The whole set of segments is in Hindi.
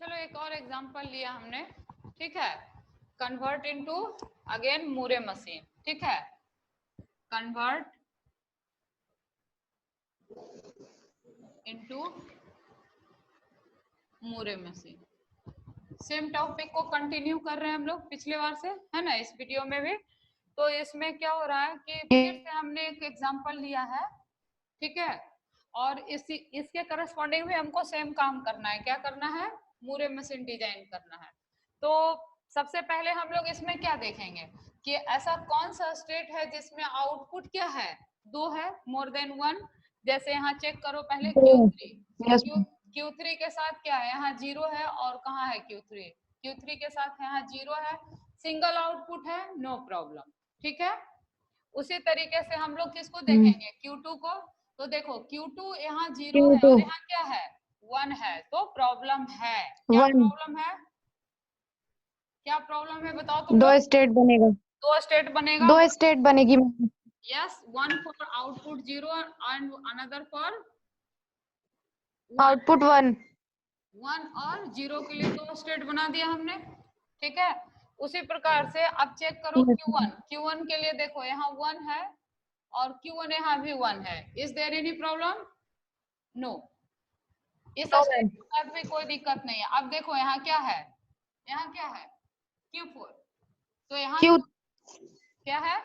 चलो एक और एग्जांपल लिया हमने, ठीक है। Convert into again Moore machine, ठीक है। Convert into Moore machine. Same topic को कंटिन्यू कर रहे हैं हम लोग पिछले बार से, है ना, इस वीडियो में भी। तो इसमें क्या हो रहा है कि फिर से हमने एक एग्जांपल लिया है, ठीक है। और इसके करस्पॉन्डिंग भी हमको सेम काम करना है। क्या करना है? मूरे मशीन डिजाइन करना है। तो सबसे पहले हम लोग इसमें क्या देखेंगे कि ऐसा कौन सा स्टेट है जिसमें आउटपुट क्या है, दो है, मोर देन वन। जैसे यहाँ चेक करो पहले Q3, Q3 के साथ क्या है, यहाँ जीरो है, और कहाँ है Q3 के साथ यहाँ जीरो है, सिंगल आउटपुट है, नो प्रॉब्लम, ठीक है। उसी तरीके से हम लोग किसको देखेंगे, Q2 को। तो देखो Q2 यहाँ जीरो है और यहाँ क्या है, वन है, तो प्रॉब्लम है। क्या प्रॉब्लम है, क्या प्रॉब्लम है बताओ तुम लोग। दो स्टेट बनेगा, दो स्टेट बनेगा, दो स्टेट बनेगी। Yes, one for output zero and another for output one. One और जीरो के लिए दो स्टेट बना दिया हमने, ठीक है। उसी प्रकार से अब चेक करो Q1 के लिए देखो यहाँ वन है और Q1 यहाँ भी वन है। Is there any problem? No, इस स्टेट के साथ भी कोई दिक्कत नहीं है। अब देखो यहाँ क्या है, यहाँ क्या है, Q4। तो यहाँ क्या है,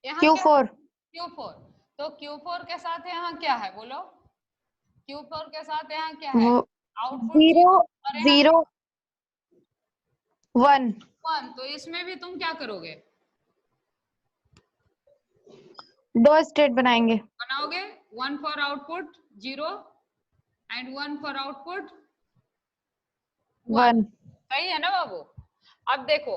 यहाँ Q4। Q4। तो Q4 के साथ यहाँ क्या है, बोलो। Q4 के साथ यहाँ क्या है, आउटपुट जीरो और यहाँ जीरो वन। वन। तो इसमें भी तुम क्या करोगे, दो स्टेट बनाएंगे, बनाओगे, one for output zero and one for output one. सही है ना बाबू। अब देखो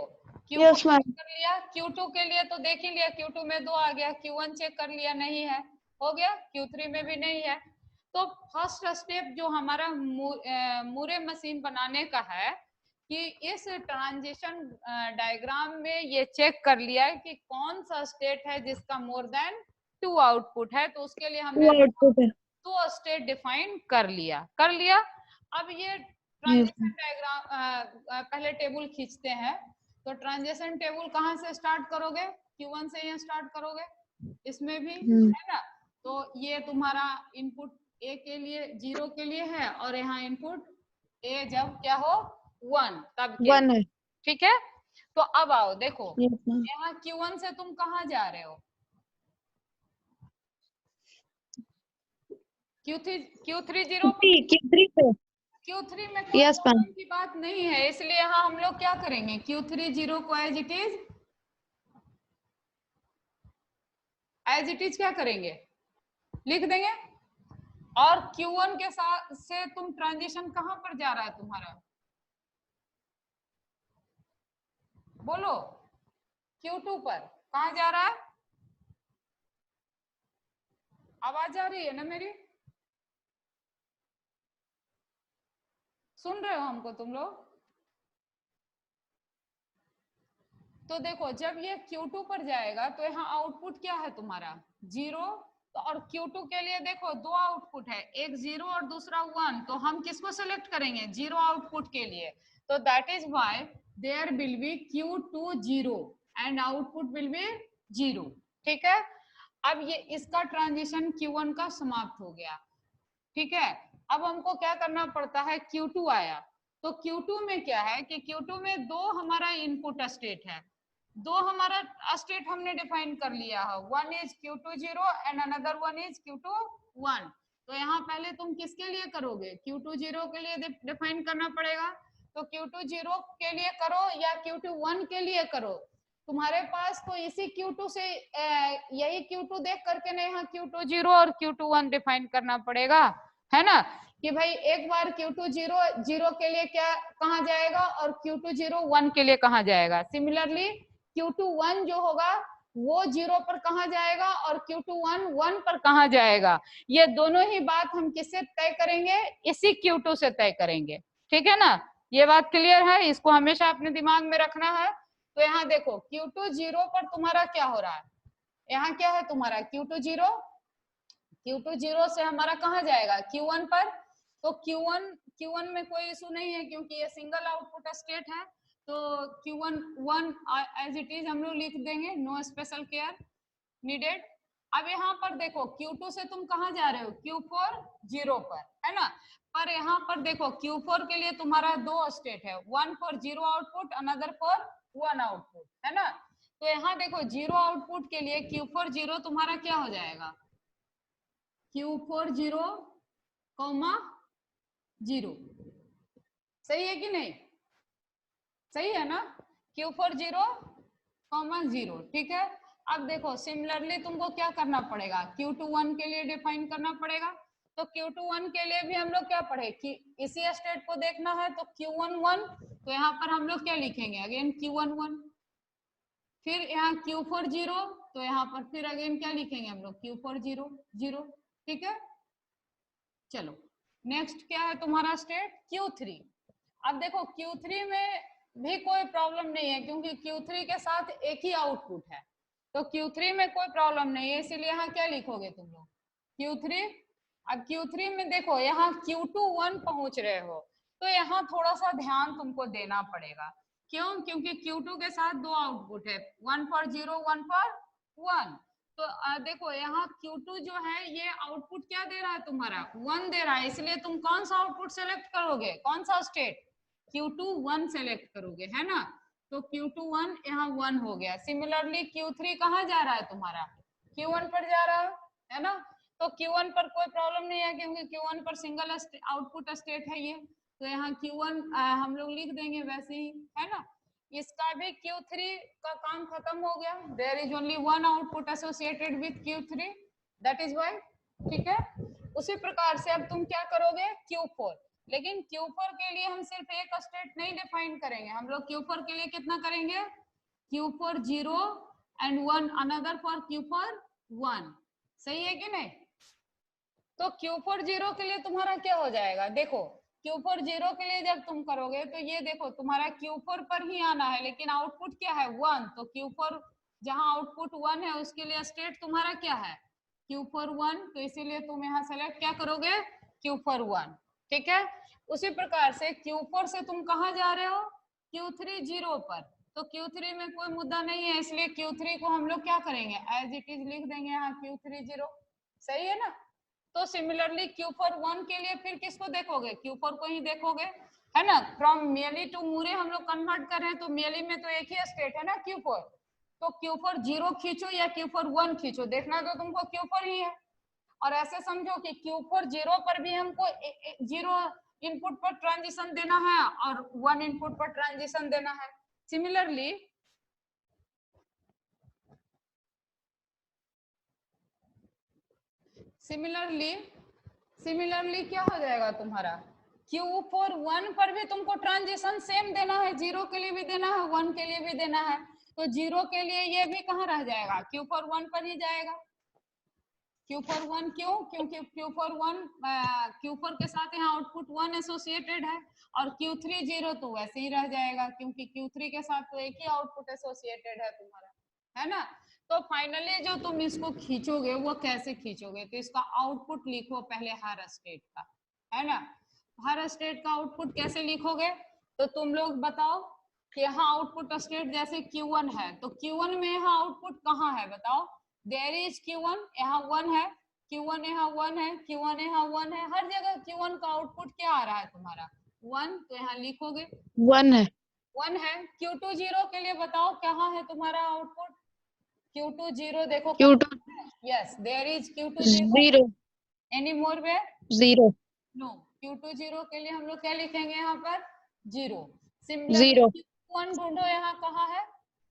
Q4 चेक कर लिया, Q2 के लिए तो देख ही लिया, Q2 में दो आ गया, Q1 चेक कर लिया, नहीं है, हो गया, Q3 में भी नहीं है। तो फर्स्ट स्टेप जो हमारा मूरे मशीन बनाने का है कि इस ट्रांजिशन डायग्राम में ये चेक कर लिया है कि कौन सा स्टेट है जिसका मोर देन टू आउटपुट है। तो उसके लिए हमने दो स्टेट डिफाइन कर लिया। अब ये ट्रांजिशन डायग्राम पहले टेबल खींचते हैं। तो ट्रांजिशन टेबल कहाँ से स्टार्ट करोगे, Q1 से ही स्टार्ट करोगे, इसमें भी है ना। तो ये तुम्हारा इनपुट ए के लिए जीरो के लिए है, और यहाँ इनपुट ए जब क्या हो वन तब के वन है, ठीक है। तो अब आओ देखो यहाँ Q1 से तुम कहाँ जा रहे हो, Q3 जीरो Q3 में कोई प्रॉब्लम की बात नहीं है, इसलिए यहाँ हम लोग क्या करेंगे, Q3 जीरो को एज इट इज क्या करेंगे, लिख देंगे। और Q1 के साथ से तुम ट्रांजिशन कहाँ पर जा रहा है तुम्हारा, बोलो, Q2 पर कहाँ जा रहा है, आवाज आ रही है ना मेरी, सुन रहे हो हमको तुम लोग। तो देखो जब ये Q2 पर जाएगा तो यहाँ आउटपुट क्या है तुम्हारा, जीरो। तो और Q2 के लिए देखो दो आउटपुट है, एक जीरो और दूसरा वन। तो हम किसको सिलेक्ट करेंगे, जीरो आउटपुट के लिए। तो that is why there will be Q2 zero and output will be zero, ठीक है। अब ये इसका ट्रांजिशन Q1 का समाप्त हो गया, ठीक है। अब हमको क्या करना पड़ता है, Q2 आया। तो Q2 में क्या है कि Q2 में दो हमारा इनपुट स्टेट है, दो हमारा स्टेट हमने डिफाइन कर लिया है, one is Q2 zero and another one is Q2 one. तो यहाँ पहले तुम किसके लिए करोगे, Q2 जीरो के लिए डिफाइन करना पड़ेगा। तो Q2 जीरो के लिए करो या Q2 वन के लिए करो, तुम्हारे पास तो इसी Q2 से यही Q2 देख करके ना यहाँ Q2 जीरो और Q2 वन डिफाइन करना पड़ेगा, है ना। कि भाई एक बार Q2 जीरो के लिए क्या कहाँ जाएगा और Q2 जीरो वन के लिए कहाँ जाएगा। सिमिलरली Q2 वन जो होगा वो जीरो पर कहाँ जाएगा और Q2 वन पर कहाँ जाएगा। ये दोनों ही बात हम किससे तय करेंगे, इसी Q2 से तय करेंगे, ठीक है ना। ये बात क्लियर है, इसको हमेशा अपने दिमाग में रखना है। तो यहाँ देखो Q2 जीरो पर तुम्हारा क्या हो रहा है, यहाँ क्या है तुम्हारा Q2 जीरो Q2 0 से हमारा कहाँ जाएगा, Q1 पर। तो Q1 में कोई इशू नहीं है क्योंकि ये सिंगल आउटपुट स्टेट है, तो Q1 1 एज इट इज हम लोग लिख देंगे, नो स्पेशल केयर नीडेड। अब यहाँ पर देखो Q2 से तुम कहाँ जा रहे हो, Q4 0 पर, है ना। पर यहाँ पर देखो Q4 के लिए तुम्हारा दो स्टेट है, one for 0 output, another for 1 output, है ना। तो यहाँ देखो 0 आउटपुट के लिए Q4 0 तुम्हारा क्या हो जाएगा, Q4 0, 0। सही है कि नहीं, सही है ना, Q4 0, 0, ठीक है। अब देखो सिमिलरली तुमको क्या करना पड़ेगा, Q2 1 के लिए डिफाइन करना पड़ेगा। तो Q2 1 के लिए भी हम लोग क्या पढ़े कि इसी स्टेट को देखना है, तो Q1 1, तो यहाँ पर हम लोग क्या लिखेंगे, अगेन Q1 1। फिर यहाँ Q4 0, तो यहाँ पर फिर अगेन क्या लिखेंगे हम लोग, Q4 0 0, ठीक है। चलो नेक्स्ट क्या है तुम्हारा स्टेट, Q3। अब देखो Q3 में भी कोई प्रॉब्लम नहीं है क्योंकि Q3 के साथ एक ही आउटपुट है, तो Q3 में कोई प्रॉब्लम नहीं है, इसीलिए यहाँ क्या लिखोगे तुम लोग, Q3। अब Q3 में देखो यहाँ Q2 1 पहुंच रहे हो, तो यहाँ थोड़ा सा ध्यान तुमको देना पड़ेगा। क्यों, क्योंकि Q2 के साथ दो आउटपुट है, 1 फॉर 0, 1 फॉर 1। तो देखो यहाँ Q2 जो है ये आउटपुट क्या दे रहा है तुम्हारा, 1 दे रहा है, इसलिए तुम कौन सा आउटपुट सेलेक्ट करोगे, कौन सा स्टेट, Q2 1 सेलेक्ट करोगे, है ना। तो Q2 1 यहाँ 1 हो गया। सिमिलरली Q3 कहाँ जा रहा है तुम्हारा, Q1 पर जा रहा है ना। तो Q1 पर कोई प्रॉब्लम नहीं है क्योंकि Q1 पर सिंगल आउटपुट स्टेट है ये, तो यहाँ Q1 हम लोग लिख देंगे वैसे ही, है ना। इसका भी Q3 का काम खत्म हो गया, there is only one output associated with Q3, that is why, ठीक है। उसी प्रकार से अब तुम क्या करोगे Q4, लेकिन Q4 के लिए हम सिर्फ एक स्टेट नहीं डिफाइन करेंगे, हम लोग Q4 के लिए कितना करेंगे, Q4 0 and 1 another for Q4 1, सही है कि नहीं। तो Q4 0 के लिए तुम्हारा क्या हो जाएगा, देखो Q4 0 के लिए जब तुम करोगे तो ये देखो तुम्हारा Q4 पर ही आना है, लेकिन आउटपुट क्या है 1, तो Q4 जहां आउटपुट 1 है उसके लिए स्टेट तुम्हारा क्या है, Q4 1, तो इसीलिए तुम यहाँ सेलेक्ट क्या करोगे, Q4 1, ठीक है। उसी प्रकार से Q4 से तुम कहाँ जा रहे हो, Q3 0 पर, तो Q3 में कोई मुद्दा नहीं है, इसलिए Q3 को हम लोग क्या करेंगे, एज इट इज लिख देंगे यहाँ Q3 0, सही है ना। तो सिमिलरली Q4 1 के लिए फिर किसको देखोगे, Q4 को ही देखोगे, है ना। फ्रॉम मेयली टू मूरे हम लोग कन्वर्ट कर रहे हैं, तो मेयली में तो एक ही स्टेट है ना Q4, तो Q4 0 खींचो या Q4 1 खींचो, देखना तो तुमको Q4 ही है। और ऐसे समझो कि Q4 0 पर भी हमको 0 इनपुट पर ट्रांजिशन देना है और 1 इनपुट पर ट्रांजिशन देना है। सिमिलरली क्या हो जाएगा तुम्हारा, Q4 1 पर भी तुमको ट्रांजिशन सेम देना है, 0 के लिए भी देना है, 1 के लिए भी देना है, तो 0 के लिए ये भी कहाँ रह जाएगा, Q4 1 पर ही जाएगा। Q4 1 क्यों, क्योंकि Q4 के साथ यहाँ आउटपुट 1 एसोसिएटेड है, और Q3 0 तो वैसे ही रह जाएगा क्योंकि Q3 के साथ तो एक ही आउटपुट एसोसिएटेड है तुम्हारा, है ना। तो फाइनली जो तुम इसको खींचोगे वो कैसे खींचोगे, तो इसका आउटपुट लिखो पहले हर स्टेट का, है ना। हर स्टेट का आउटपुट कैसे लिखोगे, तो तुम लोग बताओ कि यहाँ आउटपुट स्टेट जैसे Q1 है, तो Q1 में यहाँ आउटपुट कहाँ है बताओ, देयर इज Q1, यहाँ 1 है, Q1 यहाँ 1 है, Q1 यहाँ 1 है, हर जगह Q1 का आउटपुट क्या आ रहा है तुम्हारा 1, तो यहाँ लिखोगे 1 है, 1 है। Q2 0 के लिए बताओ कहाँ है तुम्हारा आउटपुट, Q2 0 देखो Q2 yes there is Q2 0, 0 any more way 0 no, Q2 0 के लिए हम लोग क्या लिखेंगे यहाँ पर 0। 0 सिमिलरली Q1 ढूंढो यहाँ कहाँ है,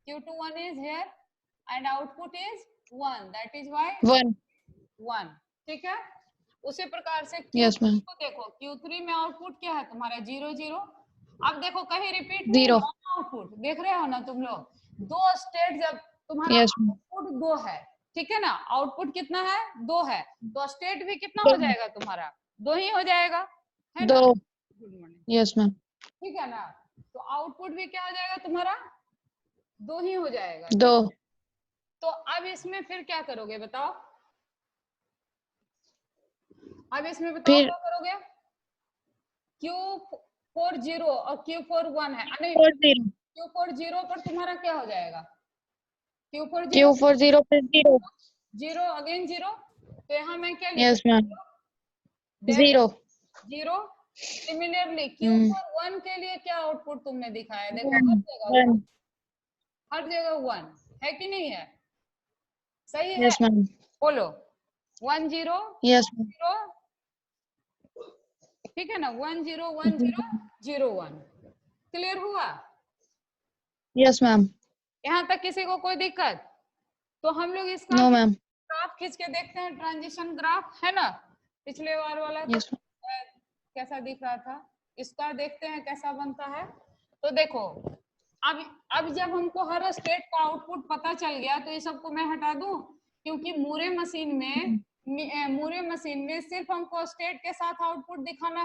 Q2 1 is here and output is 1, that is why 1 1, ठीक है। उसी प्रकार से यस Q3 मैम को देखो, Q3 में आउटपुट क्या है तुम्हारा 0 0। अब देखो कहीं रिपीट नहीं 0 हुआ आउटपुट, देख रहे हो ना तुम लोग, दो स्टेट जब तुम्हारा यस मैम आउटपुट 2 है, ठीक है ना, आउटपुट कितना है 2 है, तो स्टेट भी कितना हो जाएगा तुम्हारा 2 ही हो जाएगा, है 2 ना। गुड मॉर्निंग, यस मैम ठीक है ना। तो आउटपुट भी क्या हो जाएगा तुम्हारा 2 ही हो जाएगा, 2 ठीक है? तो अब इसमें फिर क्या करोगे बताओ, अब इसमें बताओ फिर क्या करोगे, Q4 0 और Q4 1 है, नहीं 0 Q4 0 पर तुम्हारा क्या हो जाएगा, Q4 0 Q4 0 पे 0 0 अगेन 0, तो यहाँ मैं क्या लिखूँ, यस मैम 0 0। सिमिलरली हम्म Q4 1 के लिए क्या आउटपुट तुमने दिखाया, देखो 1 हर जगह 1, 1 हर जगह 1 है कि नहीं है, सही है, यस मैम बोलो 1 0 यस 0, ठीक है ना, 1 0 1 0 0 1, क्लियर हुआ, यस मैम यहाँ तक किसी को कोई दिक्कत, तो हम लोग इसका नो भी मैम ग्राफ खींच के देखते हैं, ट्रांजिशन ग्राफ है ना, पिछले बार वाला तो यस कैसा दिख रहा था, इसका देखते हैं कैसा बनता है। तो देखो अब जब हमको हर स्टेट का आउटपुट पता चल गया, तो ये सबको मैं हटा दूं, क्योंकि मूरे मशीन में सिर्फ हमको स्टेट के साथ आउटपुट दिखाना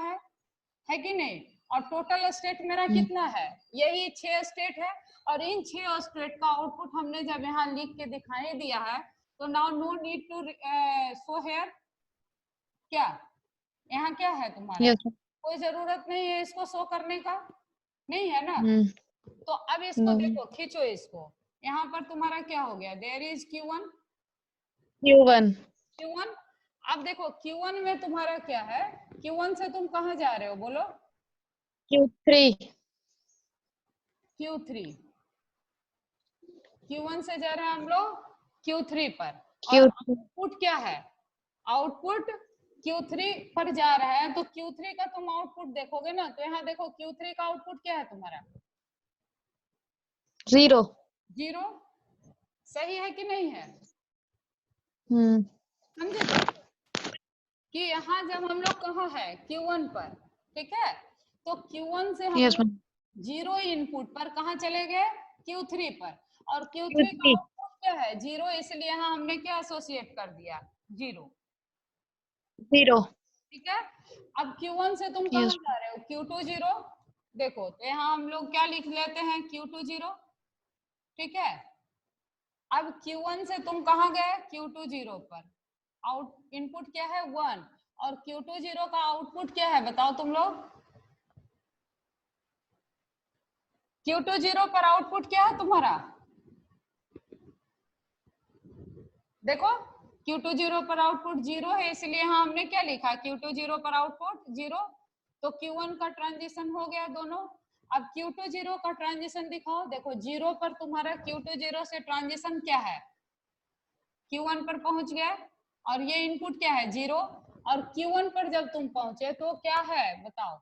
है कि नहीं, और टोटल स्टेट मेरा कितना है, यही 6 स्टेट है, और इन 6 स्टेट का आउटपुट हमने जब यहाँ लिख के दिखाई दिया है, तो now no need to show here, क्या यहाँ क्या है तुम्हारा, यस कोई जरूरत नहीं है इसको शो करने का, नहीं है ना, तो अब इसको नो देखो, खींचो इसको, यहाँ पर तुम्हारा क्या हो गया, there is Q1 Q1 Q1। अब देखो Q1 में तुम्हारा क्या है, Q1 से तुम कहाँ जा रहे हो, बोलो Q3 Q3, Q1 से जा रहे हैं हम लोग Q3 पर, और Q3 आउटपुट क्या है, आउटपुट Q3 पर जा रहा है, तो Q3 का तुम आउटपुट देखोगे ना, तो यहाँ देखो Q3 का आउटपुट क्या है तुम्हारा, 0 0, सही है कि नहीं है, हम्म समझे कि यहाँ जब हम लोग कहाँ है Q1 पर, ठीक है, तो Q1 से हम यस लोग मैम 0 इनपुट पर कहाँ चले गए, Q3 पर, और Q3 का Q3 आउटपुट क्या है 0, इसलिए यहाँ हमने क्या एसोसिएट कर दिया 0, 0 ठीक है। अब Q1 से तुम कहाँ यस जा रहे हो, Q2 0, देखो तो यहाँ हम लोग क्या लिख लेते हैं Q2 0, ठीक है। अब Q1 से तुम कहाँ गए, Q2 0 पर, आउट इनपुट क्या है 1, और Q2 0 का आउटपुट क्या है बताओ तुम लोग, Q2 0 पर आउटपुट क्या है तुम्हारा, देखो Q2 0 पर आउटपुट 0 है, इसलिए यहाँ हमने क्या लिखा, Q2 0 पर आउटपुट 0, तो Q1 का ट्रांजिशन हो गया दोनों। अब Q2 0 का ट्रांजिशन दिखाओ, देखो 0 पर तुम्हारा Q2 0 से ट्रांजिशन क्या है, Q1 पर पहुंच गया, और ये इनपुट क्या है 0, और Q1 पर जब तुम पहुंचे तो क्या है बताओ,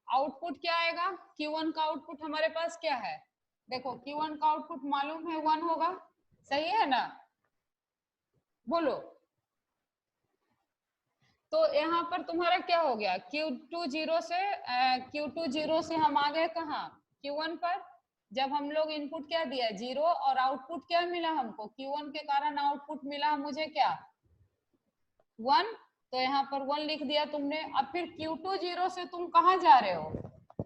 आउटपुट क्या आएगा, Q1 का आउटपुट हमारे पास क्या है, देखो Q1 का आउटपुट मालूम है 1 होगा, सही है ना, बोलो, तो यहाँ पर तुम्हारा क्या हो गया, Q2 0 से हम आ गए कहाँ, Q1 पर, जब हम लोग इनपुट क्या दिया 0, और आउटपुट क्या मिला हमको, Q1 के कारण आउटपुट मिला मुझे क्या 1, तो यहाँ पर 1 लिख दिया तुमने। अब फिर Q2 0 से तुम कहाँ जा रहे हो,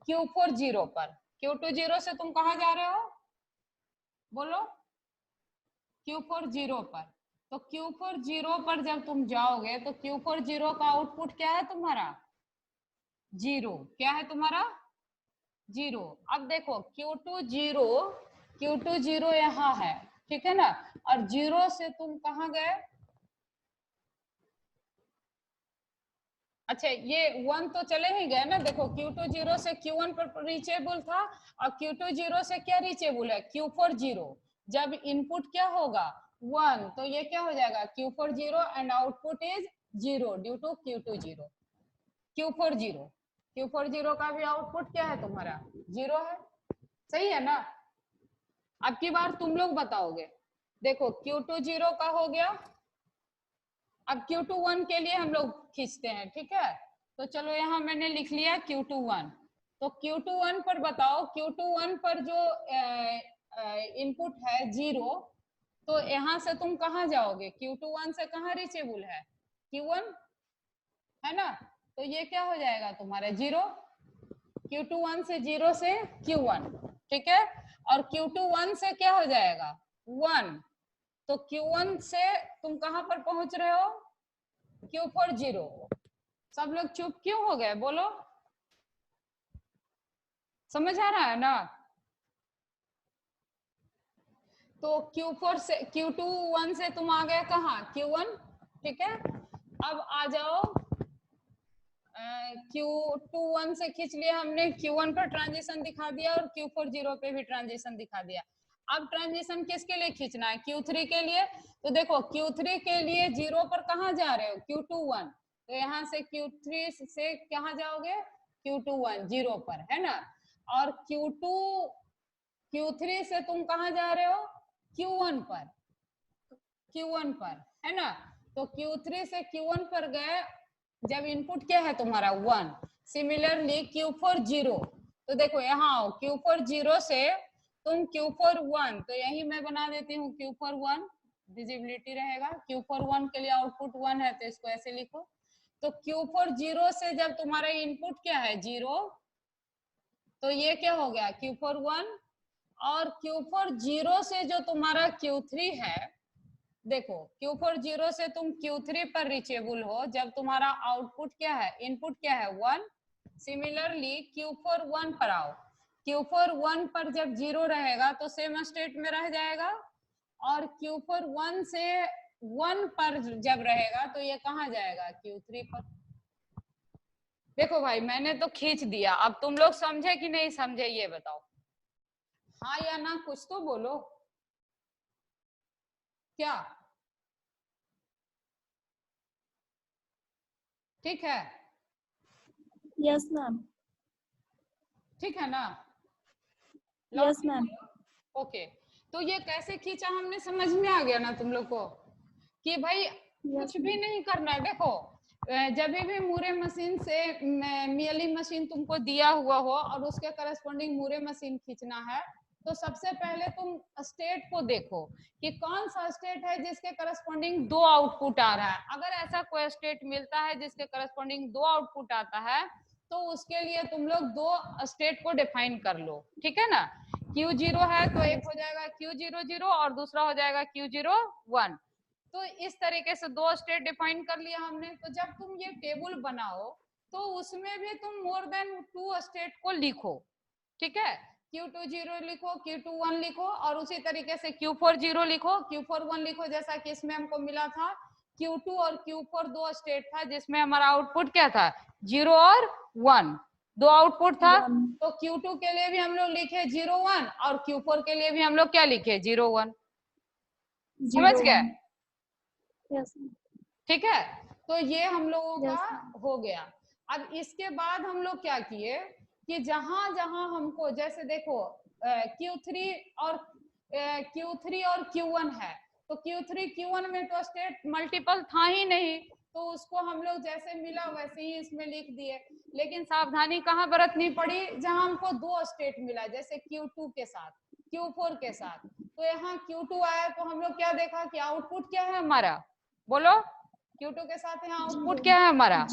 Q4 0 पर, Q2 0 से तुम कहाँ जा रहे हो, बोलो Q4 0 पर, तो Q4 0 पर जब तुम जाओगे तो Q4 0 का आउटपुट क्या है तुम्हारा 0, क्या है तुम्हारा 0। अब देखो Q2 0 यहाँ है, ठीक है ना, और 0 से तुम कहाँ गए, अच्छा ये 1 तो चले ही गए ना, देखो Q2 0 से Q1 पर रीचेबल था, और Q2 0 से क्या रीचेबल है Q4 0, जब इनपुट क्या होगा 1, तो ये क्या हो जाएगा Q4 0 and output is 0 due to Q2 0, Q4 0, Q4 0 का भी आउटपुट क्या है तुम्हारा 0 है, सही है ना। अब की बार तुम लोग बताओगे, देखो Q2 0 का हो गया, अब Q2 1 के लिए हम लोग खींचते हैं, ठीक है, तो चलो यहाँ मैंने लिख लिया Q2 1, तो Q2 1 पर बताओ, Q2 1 पर जो इनपुट है 0, तो यहाँ से तुम कहाँ जाओगे, Q2 1 से कहाँ रीचेबल है Q1, है ना, तो ये क्या हो जाएगा तुम्हारा 0, Q2 1 से 0 से Q1, ठीक है, और Q2 1 से क्या हो जाएगा 1, तो Q1 से तुम कहां पर पहुंच रहे हो Q4 0। सब लोग चुप क्यों हो गए, बोलो, समझ आ रहा है ना? तो Q4 से Q2 1 से तुम आ गए कहाँ, Q1, ठीक है। अब आ जाओ Q2 1 से खींच लिया हमने, Q1 पर ट्रांजिशन दिखा दिया और Q4 0 पे भी ट्रांजिशन दिखा दिया। अब ट्रांजिशन किसके लिए खींचना है, Q3 के लिए। तो देखो Q3 के लिए 0 पर कहाँ जा रहे हो, Q2 1, तो यहाँ से Q3 से कहाँ जाओगे, Q2 1 0 पर, है ना। और Q3 से तुम कहाँ जा रहे हो, Q1 पर, Q1 पर, है ना। तो Q3 से Q1 पर गए, जब इनपुट क्या है तुम्हारा 1, सिमिलरली Q4 0, तो देखो यहाँ आओ, Q4 0 से तुम Q4 1, तो यही मैं बना देती हूँ Q4 1, विजिबिलिटी रहेगा। Q4 1 के लिए आउटपुट 1 है, तो इसको ऐसे लिखो। तो Q4 0 से जब तुम्हारा इनपुट क्या है 0, तो ये क्या हो गया Q4 1, और Q4 0 से जो तुम्हारा Q3 है, देखो Q4 0 से तुम Q3 पर रीचेबल हो जब तुम्हारा आउटपुट क्या है, इनपुट क्या है 1। सिमिलरली Q4 1 पर आओ, Q4 1 पर जब 0 रहेगा तो सेम स्टेट में रह जाएगा, और Q4 1 से 1 पर जब रहेगा तो ये कहाँ जाएगा, Q3 पर। देखो भाई मैंने तो खींच दिया, अब तुम लोग समझे कि नहीं समझे ये बताओ, हाँ या ना, कुछ तो बोलो, क्या ठीक है, यस मैम। ठीक है ना, यस मैम। ओके। तो ये कैसे खींचा हमने, समझ में आ गया ना तुम लोग को, कि भाई कुछ भी नहीं करना है। देखो जब भी मूरे मशीन से मियली मशीन तुमको दिया हुआ हो और उसके करस्पॉन्डिंग मूरे मशीन खींचना है, तो सबसे पहले तुम स्टेट को देखो कि कौन सा स्टेट है जिसके करस्पॉन्डिंग 2 आउटपुट आ रहा है। अगर ऐसा कोई स्टेट मिलता है जिसके करस्पॉन्डिंग 2 आउटपुट आता है, तो उसके लिए तुम लोग 2 स्टेट को डिफाइन कर लो, ठीक है ना। Q0 है तो एक हो जाएगा Q00 और दूसरा हो जाएगा Q01। तो इस तरीके से 2 स्टेट डिफाइन कर लिया हमने। तो जब तुम ये टेबल बनाओ तो उसमें भी तुम मोर देन 2 स्टेट को लिखो, ठीक है। Q20 लिखो, Q21 लिखो, और उसी तरीके से Q40 लिखो, Q41 लिखो, जैसा कि इसमें हमको मिला था। Q2 और Q4 2 स्टेट था जिसमें हमारा आउटपुट क्या था, 0 और 1, 2 आउटपुट था। तो Q2 के लिए भी हम लोग लिखे 0 1, और Q4 के लिए भी हम लोग क्या लिखे 0 1, समझ गए, यस। ठीक है। तो ये हम लोगों का Yes. हो गया। अब इसके बाद हम लोग क्या किए कि जहां जहां हमको, जैसे देखो Q3 और Q3 और Q1 है, तो Q3 Q1 में तो स्टेट मल्टीपल था ही नहीं, तो उसको हम लोग जैसे मिला वैसे ही इसमें लिख दिए। लेकिन सावधानी कहाँ बरतनी पड़ी, जहां हमको 2 स्टेट मिला, जैसे Q2 के साथ, Q4 के साथ। तो यहाँ Q2 आया तो हम लोग क्या देखा कि आउटपुट क्या है हमारा, बोलो। Q2 के साथ यहाँ आउटपुट क्या है हमारा,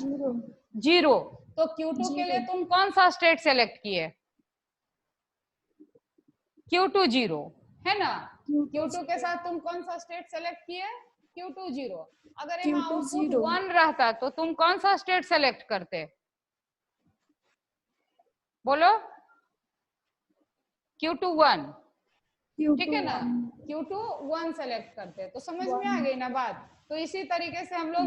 0। तो Q2 के लिए तुम कौन सा स्टेट सेलेक्ट किए, Q2 0, है ना। Q2 के साथ तुम कौन सा स्टेट सेलेक्ट किए, Q2 0। अगर यहाँ आउटपुट 1 रहता तो तुम कौन सा स्टेट सेलेक्ट करते, बोलो, Q2 1, ठीक है ना, Q2 1 सेलेक्ट करते। तो समझ में आ गई ना बात। तो इसी तरीके से हम लोग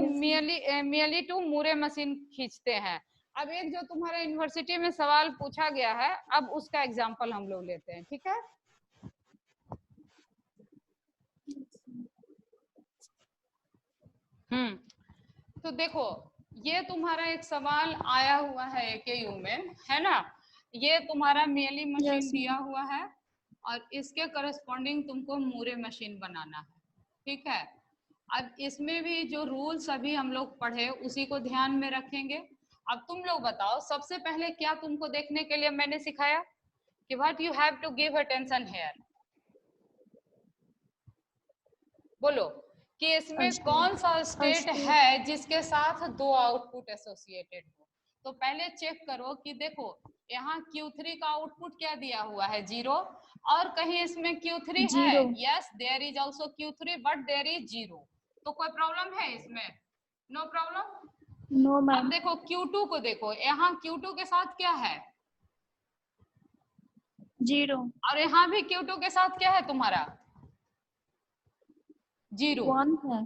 मियली टू मूरे मशीन खींचते हैं। अब एक जो तुम्हारा यूनिवर्सिटी में सवाल पूछा गया है, अब उसका एग्जांपल हम लोग लेते हैं, ठीक है। तो देखो ये तुम्हारा एक सवाल आया हुआ है AKU में, है ना। ये तुम्हारा मियली मशीन दिया हुआ है और इसके करस्पॉन्डिंग तुमको मूरे मशीन बनाना है, ठीक है। अब इसमें भी जो रूल्स अभी हम लोग पढ़े उसी को ध्यान में रखेंगे। अब तुम लोग बताओ, सबसे पहले क्या तुमको देखने के लिए मैंने सिखाया कि what you have to give attention here, बोलो कि इसमें कौन सा स्टेट है जिसके साथ 2 आउटपुट एसोसिएटेड हो। तो पहले चेक करो कि देखो यहाँ Q3 का आउटपुट क्या दिया हुआ है 0, और कहीं इसमें Q3 है, yes there is also Q3 but there is 0। तो कोई प्रॉब्लम है इसमें, नो नो प्रॉब्लम। No, अब ma'am. देखो Q2 को देखो, यहाँ Q2 के साथ क्या है 0. और यहाँ भी Q2 के साथ क्या है तुम्हारा 0। 1 है.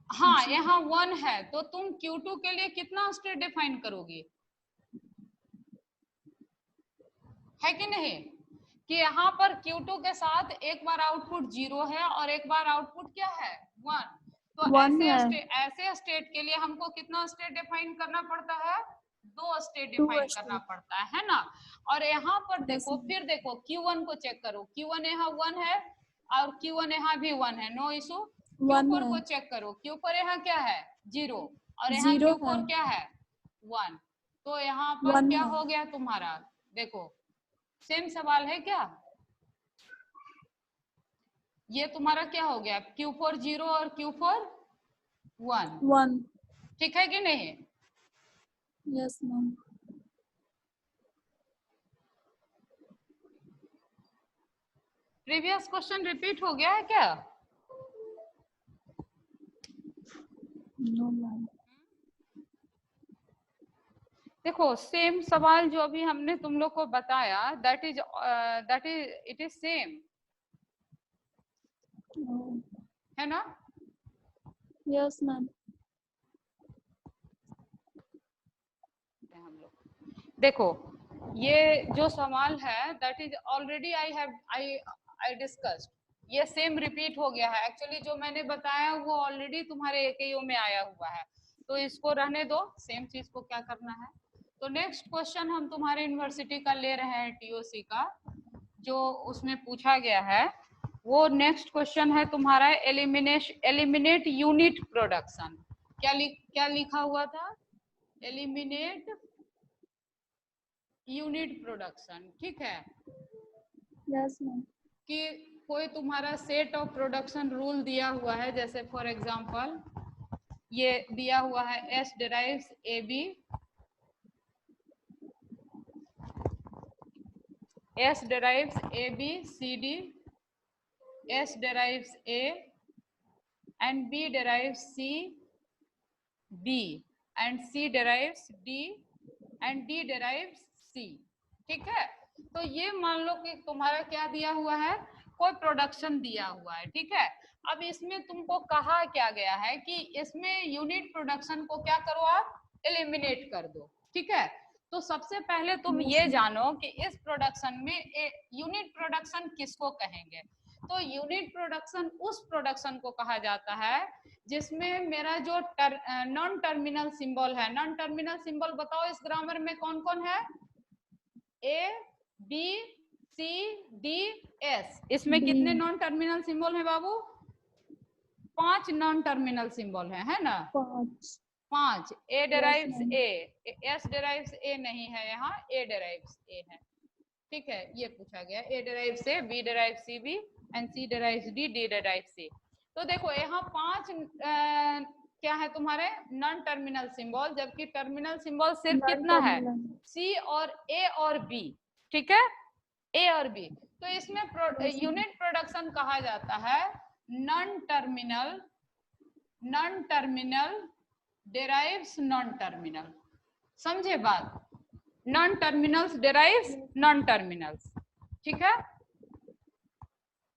हाँ, जी। यहाँ 1 है, तो तुम Q2 के लिए कितना स्टेट डिफाइन करोगी, है कि नहीं, कि यहाँ पर Q2 के साथ एक बार आउटपुट 0 है और एक बार आउटपुट क्या है 1। तो 1 है. ऐसे स्टेट के लिए हमको कितना स्टेट डिफाइन करना पड़ता है, 2 स्टेट 2 डिफाइन करना state. पड़ता है ना। और यहाँ पर Yes, देखो, ma'am. फिर देखो Q1 को चेक करो, Q1 यहाँ 1 है और Q1 यहाँ भी 1 है, नो इशू। 1 Q4 है. को चेक करो, Q4 यहाँ क्या है 0 और यहाँ 0 Q4 है. क्या है 1। तो यहाँ पर 1 क्या है. हो गया तुम्हारा, देखो सेम सवाल है क्या, ये तुम्हारा क्या हो गया Q4 0 और Q4 1, 1. ठीक है कि नहीं। Yes, ma'am. Previous question repeat हो गया है क्या, No, ma'am. देखो सेम सवाल जो अभी हमने तुम लोग को बताया, that is it is same, No. है ना। Yes, ma'am. हम लोग देखो, ये जो सवाल है that is already I discussed, ये सेम रिपीट हो गया है। एक्चुअली जो मैंने बताया वो ऑलरेडी तुम्हारे AKU में आया हुआ है, तो इसको रहने दो, सेम चीज को क्या करना है। तो नेक्स्ट क्वेश्चन हम तुम्हारे यूनिवर्सिटी का ले रहे हैं, TOC का, जो उसमें पूछा गया है वो नेक्स्ट क्वेश्चन है तुम्हारा एलिमिनेट यूनिट प्रोडक्शन। क्या लिखा हुआ था, एलिमिनेट यूनिट प्रोडक्शन, ठीक है। Yes, ma'am. कि कोई तुम्हारा सेट ऑफ प्रोडक्शन रूल दिया हुआ है, जैसे फॉर एग्जांपल ये दिया हुआ है S derives AB, S derives AB CD, S derives A and B derives C B and C derives D and D derives C, ठीक है। तो ये मान लो कि तुम्हारा क्या दिया हुआ है, कोई प्रोडक्शन दिया हुआ है, ठीक है। अब इसमें तुमको कहा क्या गया है कि इसमें यूनिट प्रोडक्शन को क्या करो आप, एलिमिनेट कर दो, ठीक है। तो सबसे पहले तुम Yes, ये ma'am. जानो कि इस प्रोडक्शन में यूनिट प्रोडक्शन किसको कहेंगे। तो यूनिट प्रोडक्शन उस प्रोडक्शन को कहा जाता है जिसमें मेरा जो नॉन टर्मिनल सिंबल है, नॉन टर्मिनल सिंबल बताओ इस ग्रामर में कौन कौन है, A B C D S, इसमें D. कितने नॉन टर्मिनल सिंबल है बाबू, 5 नॉन टर्मिनल सिंबल है ना, 5. 5। A Yes, derives ma'am. A, S derives A नहीं है यहाँ, A derives A है, ठीक है। ये पूछा गया A derives A, B derives C B and C derives D, D derives C। तो देखो यहाँ 5 क्या है तुम्हारे नॉन टर्मिनल सिंबल, जबकि टर्मिनल सिंबल सिर्फ कितना है Non-terminal. C और A और B, ठीक है, A और B। तो इसमें Yes, ma'am. यूनिट प्रोडक्शन कहा जाता है नॉन टर्मिनल डेराइव्स नॉन टर्मिनल, समझे बात, नॉन टर्मिनल्स डेराइव्स नॉन टर्मिनल्स, ठीक है।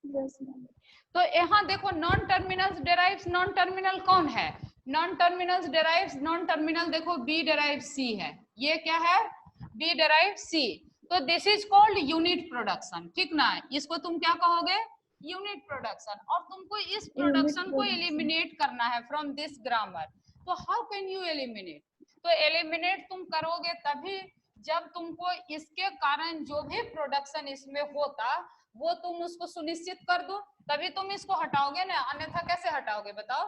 Yes, ma'am. तो यहाँ देखो नॉन टर्मिनल्स डेराइव्स नॉन टर्मिनल कौन है, नॉन टर्मिनल्स डेराइव्स नॉन टर्मिनल देखो B डेराइव्स C है, ये क्या है B डेराइव्स C। तो this is called unit production, ठीक ना, इसको तुम क्या कहोगे यूनिट प्रोडक्शन। और तुमको इस प्रोडक्शन को production. एलिमिनेट करना है फ्रॉम दिस ग्रामर। तो हाउ कैन यू एलिमिनेट, तो एलिमिनेट तुम करोगे तभी जब तुमको इसके कारण जो भी प्रोडक्शन इसमें होता वो तुम उसको सुनिश्चित कर दो, तभी तुम इसको हटाओगे ना, अन्यथा कैसे हटाओगे बताओ।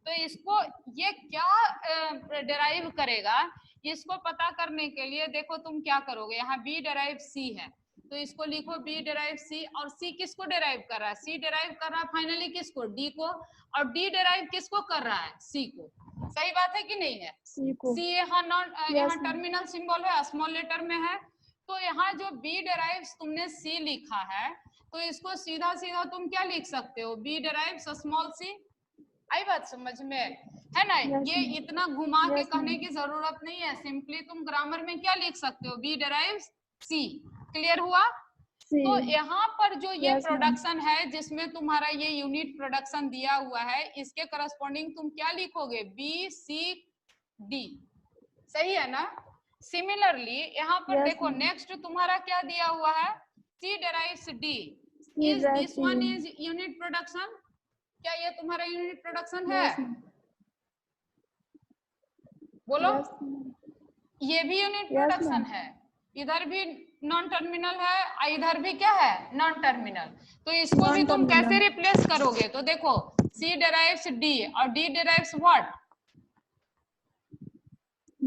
तो इसको ये क्या डेराइव करेगा, इसको पता करने के लिए देखो तुम क्या करोगे, यहाँ B डेराइव C है, तो इसको लिखो B डेराइव C, और C किसको डेराइव कर रहा है, C डेराइव कर रहा है फाइनली किसको, D को, और D डेराइव किसको कर रहा है, C को। सही बात है कि नहीं है, C को. C यहाँ नॉन Yes, यहाँ ma'am. टर्मिनल सिंबल है, स्मॉल लेटर में है। तो यहाँ जो B डेराइव्स तुमने C लिखा है, तो इसको सीधा सीधा तुम क्या लिख सकते हो, B डेराइव्स स्मॉल c, आई बात समझ में, है ना? Yes, ये ma'am. इतना घुमा के Yes, कहने ma'am. की जरूरत नहीं है, सिंपली तुम ग्रामर में क्या लिख सकते हो, बी डिराइव्स सी। क्लियर हुआ? तो C. यहाँ पर जो ये Yes, ma'am. प्रोडक्शन है जिसमें तुम्हारा ये यूनिट प्रोडक्शन दिया हुआ है, इसके करस्पॉन्डिंग तुम क्या लिखोगे, बी सी डी। सही है ना? सिमिलरली यहाँ पर Yes, देखो ma'am. नेक्स्ट तुम्हारा क्या दिया हुआ है, C derives D. C is derives this one D. Is unit production? क्या ये तुम्हारा यूनिट प्रोडक्शन है? Yes, ma'am. बोलो। Yes, ma'am. ये भी यूनिट Yes, प्रोडक्शन ma'am. है, इधर भी नॉन टर्मिनल है, इधर भी क्या है, नॉन टर्मिनल। तो इसको भी तुम कैसे Non-terminal. रिप्लेस करोगे, तो देखो C डिराइव्स D और D derives what,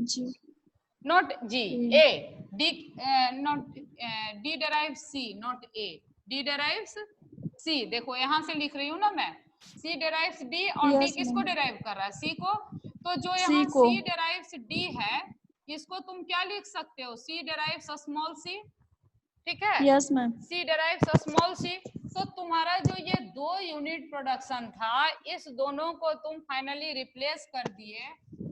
G. Not G, A. A, D not D derives C, not A, D derives C। देखो यहाँ से लिख रही हूँ ना मैं, C डिराइव्स D और D Yes, किसको ma'am. डिराइव कर रहा है, C को। तो जो C यहाँ को. C डिराइव्स D है, इसको तुम क्या लिख सकते हो, C डिराइव्स स्मॉल c। ठीक है, Yes, ma'am. C derives small c। तो तुम्हारा जो ये दो यूनिट प्रोडक्शन था, इस दोनों को तुम फाइनली रिप्लेस कर दिए,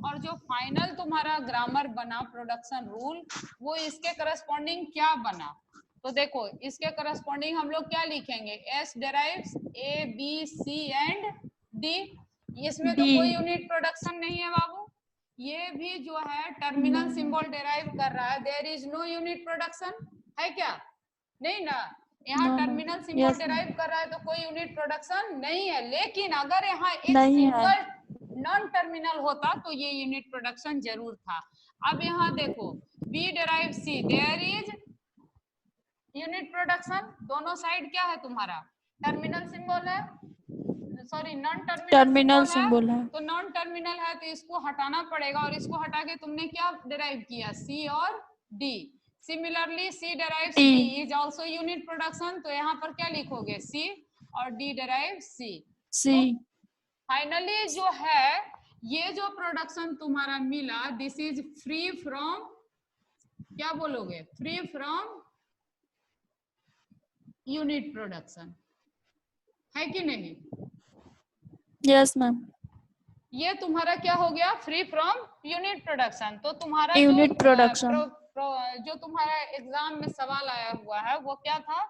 और जो फाइनल तुम्हारा ग्रामर बना प्रोडक्शन रूल, वो इसके करस्पॉन्डिंग क्या बना। तो देखो इसके करस्पॉन्डिंग हम लोग क्या लिखेंगे, S derives A B C and D। इसमें तो D. कोई यूनिट प्रोडक्शन नहीं है बाबू, ये भी जो है टर्मिनल सिंबल डिराइव कर रहा है, there is no unit production, है क्या? नहीं ना, यहाँ No, ma'am. Terminal symbol Yes, derive ma'am. कर रहा है तो कोई यूनिट प्रोडक्शन नहीं है। लेकिन अगर यहाँ एक नहीं है. सिंगल नॉन टर्मिनल होता तो ये यूनिट प्रोडक्शन जरूर था। अब यहाँ देखो B derive C, there is unit production, दोनों साइड क्या है तुम्हारा, टर्मिनल सिंबल है, sorry non terminal Terminal symbol है। symbol है. तो नॉन टर्मिनल है तो इसको हटाना पड़ेगा, और इसको हटा के तुमने क्या डिराइव किया, C और D। Similarly C derives D. D is also unit production, तो यहाँ पर क्या लिखोगे, C और D derive C। C. Finally जो है ये जो प्रोडक्शन तुम्हारा मिला, दिस इज फ्री फ्रॉम, क्या बोलोगे, फ्री फ्रॉम यूनिट प्रोडक्शन, है कि नहीं? Yes, ma'am. ये तुम्हारा क्या हो गया, फ्री फ्रॉम यूनिट प्रोडक्शन। तो तुम्हारा Unit production. जो तुम्हारा एग्जाम में सवाल आया हुआ है वो क्या था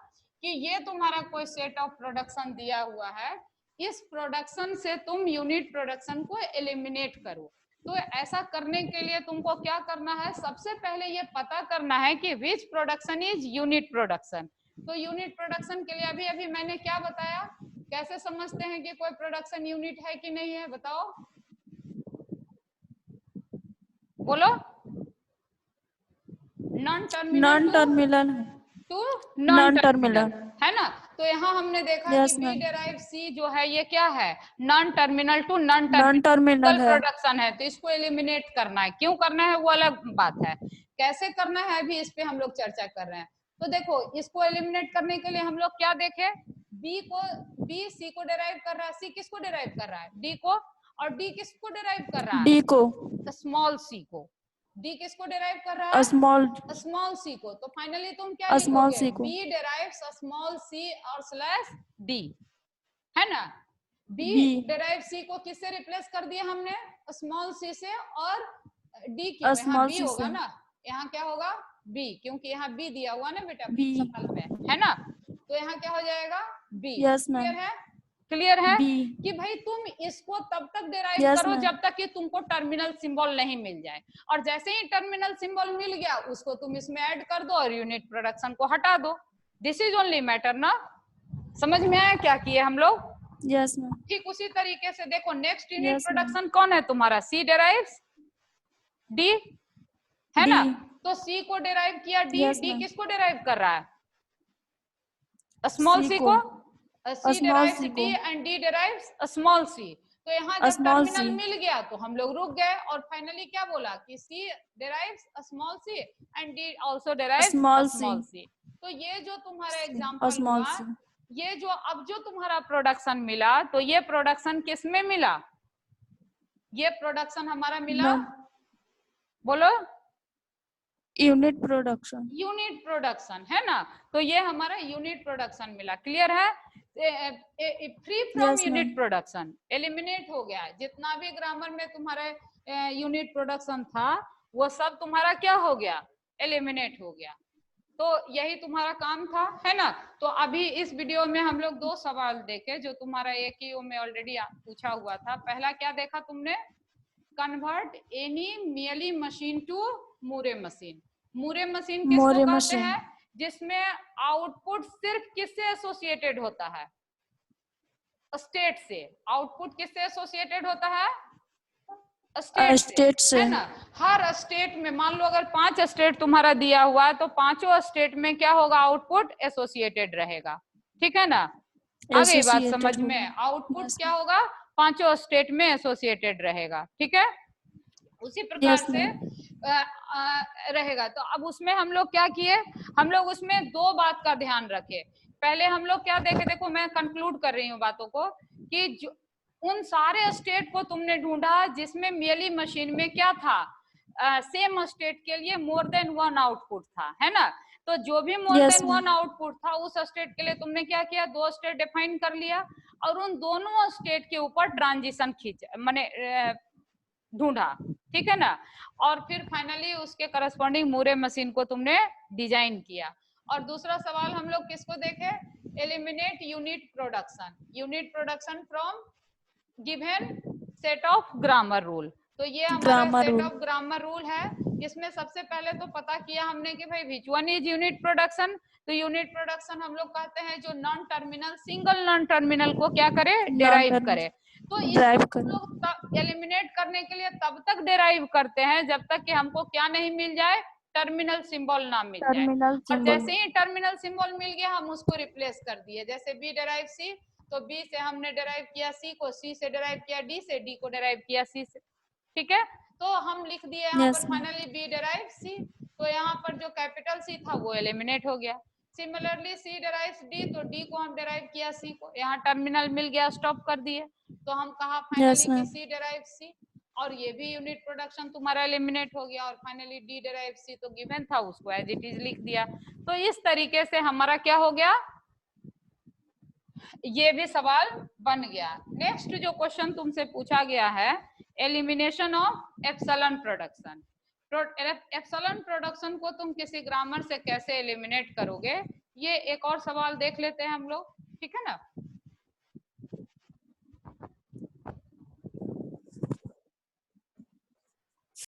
कि ये तुम्हारा कोई सेट ऑफ प्रोडक्शन दिया हुआ है, इस प्रोडक्शन से तुम यूनिट प्रोडक्शन को एलिमिनेट करो। तो ऐसा करने के लिए तुमको क्या करना है, सबसे पहले ये पता करना है कि विच प्रोडक्शन इज यूनिट प्रोडक्शन। तो यूनिट प्रोडक्शन के लिए अभी अभी मैंने क्या बताया, कैसे समझते हैं कि कोई प्रोडक्शन यूनिट है कि नहीं है, बताओ, बोलो। नॉन Non-terminal है. To non terminal, Non-terminal. है ना? तो यहाँ हमने देखा Yes, कि B ma'am. डिराइव C जो है ये क्या है, non terminal to non terminal Non-terminal है. प्रोडक्शन है, तो इसको एलिमिनेट करना है। क्यों करना है वो अलग बात है, कैसे करना है अभी इस पे हम लोग चर्चा कर रहे हैं। तो देखो इसको एलिमिनेट करने के लिए हम लोग क्या देखे, B C को डिराइव कर रहा है, C किसको डिराइव कर रहा है, D को, और D किसको डिराइव कर रहा है, D को. स्मॉल c को। D किसको डिराइव कर रहा है, Small. स्मॉल c को। तो फाइनली तुम क्या Small लिखोगे, c को. B डिराइव्स स्मॉल c और स्लैश D, है ना? B B. डिराइव C को किससे रिप्लेस कर दिया हमने, स्मॉल c से, और D क्यों, यहाँ Small B c होगा से. ना, यहाँ क्या होगा B, क्योंकि यहाँ B दिया हुआ ना बेटा B. सवाल में, है ना? तो यहाँ क्या हो जाएगा B। Yes, ma'am. क्लियर है, क्लियर है B. कि भाई तुम इसको तब तक डिराइव Yes, करो ma'am. जब तक कि तुमको टर्मिनल सिंबल नहीं मिल जाए, और जैसे ही टर्मिनल सिंबल मिल गया उसको तुम इसमें ऐड कर दो और यूनिट प्रोडक्शन को हटा दो। दिस इज ओनली मैटर ना, समझ में आया क्या किए हम लोग? Yes, ma'am. ठीक उसी तरीके से देखो next unit Yes, ma'am. Production कौन है तुम्हारा, C डिराइव्स D, है D. ना? तो C को डिराइव किया D, Yes, D ma'am. किसको डिराइव कर रहा है, स्मॉल C c को. को। C Small derives c D को. And D derives small c। तो यहाँ जब Small टर्मिनल c. मिल गया तो हम लोग रुक गए, और फाइनली क्या बोला कि C derives small c and D also derives Small small c. c। तो ये जो तुम्हारा एग्जांपल Small हुआ, c. ये जो अब जो तुम्हारा प्रोडक्शन मिला, तो ये प्रोडक्शन किस में मिला, ये प्रोडक्शन हमारा मिला, No. बोलो, यूनिट प्रोडक्शन। यूनिट प्रोडक्शन है ना, तो ये हमारा यूनिट प्रोडक्शन मिला। क्लियर है? Free from yes unit ma'am. Production eliminate हो गया। जितना भी ग्रामर में तुम्हारा यूनिट प्रोडक्शन था वो सब तुम्हारा क्या हो गया, एलिमिनेट हो गया। तो यही तुम्हारा काम था, है ना। तो अभी इस वीडियो में हम लोग 2 सवाल देखे जो तुम्हारा AQU में ऑलरेडी पूछा हुआ था। पहला क्या देखा तुमने, convert any Mealy machine to Moore machine. Moore machine किसको मोरे कहते मशीन। हैं, जिसमें आउटपुट सिर्फ किससे एसोसिएटेड होता है, स्टेट से। आउटपुट किससे एसोसिएटेड होता है, स्टेट से, स्टेट से। है ना। हर स्टेट में मान लो अगर 5 स्टेट तुम्हारा दिया हुआ है तो पांचों स्टेट में क्या होगा, आउटपुट एसोसिएटेड रहेगा। ठीक है ना, आ गई बात समझ एसोसिएटेड में। होगा। आउटपुट यस क्या होगा, पांचों स्टेट में एसोसिएटेड रहेगा। ठीक है, उसी प्रकार यस से मैम। रहेगा। तो अब उसमें हम लोग क्या किए, हम लोग उसमें 2 बात का ध्यान रखे। पहले हम लोग क्या देखे, देखो मैं कंक्लूड कर रही हूँ बातों को, कि जो उन सारे स्टेट को तुमने ढूंढा जिसमें मियली मशीन में क्या था, सेम स्टेट के लिए मोर देन 1 आउटपुट था, है ना। तो जो भी मोर यस देन 1 मैम। आउटपुट था उस स्टेट के लिए तुमने क्या किया, 2 स्टेट डिफाइन कर लिया और उन दोनों स्टेट के ऊपर ट्रांजिशन खींच माने ढूंढा। ठीक है ना, और फिर फाइनली उसके करस्पॉन्डिंग मूरे मशीन को तुमने डिजाइन किया। और दूसरा सवाल हम लोग किसको देखे, eliminate unit production. Unit production from given set of grammar rule. तो ये हमारा grammar set rule. Of grammar rule है। इसमें सबसे पहले तो पता किया हमने कि भाई which one is unit production. तो यूनिट प्रोडक्शन हम लोग कहते हैं जो non terminal, single non terminal को क्या करे, नॉन डेराइव टर्मिनल करे। तो इसको ड्राइव हम करें। लोग एलिमिनेट करने के लिए तब तक डेराइव करते हैं जब तक कि हमको क्या नहीं मिल जाए, टर्मिनल सिंबल ना मिल जाए। टर्मिनल और सिंबल। जैसे ही टर्मिनल सिंबल मिल गया हम उसको रिप्लेस कर दिए। जैसे बी डेराइव सी, तो बी से हमने डेराइव किया सी को, सी से डेराइव किया डी से, डी को डेराइव किया सी से। ठीक है, तो हम लिख दिए यहाँ पर yes ma'am. Finally B derive C. तो यहाँ पर जो कैपिटल सी था वो एलिमिनेट हो गया। सिमिलरली सी डेराइव्स डी, तो डी को हम डेराइव किया सी को, यहाँ टर्मिनल मिल गया, स्टॉप कर दिए। तो हम कहा फाइनली यस कि मैम। सी डेराइव सी, और ये भी यूनिट प्रोडक्शन तुम्हारा एलिमिनेट हो गया। और फाइनली डी डेराइव सी तो गिवन था, उसको एज इट इज लिख दिया। तो इस तरीके से हमारा क्या हो गया, ये भी सवाल बन गया। नेक्स्ट जो क्वेश्चन तुमसे पूछा गया है, elimination of epsilon production. Epsilon production को तुम किसी ग्रामर से कैसे एलिमिनेट करोगे, ये एक और सवाल देख लेते हैं हम लोग। ठीक है ना,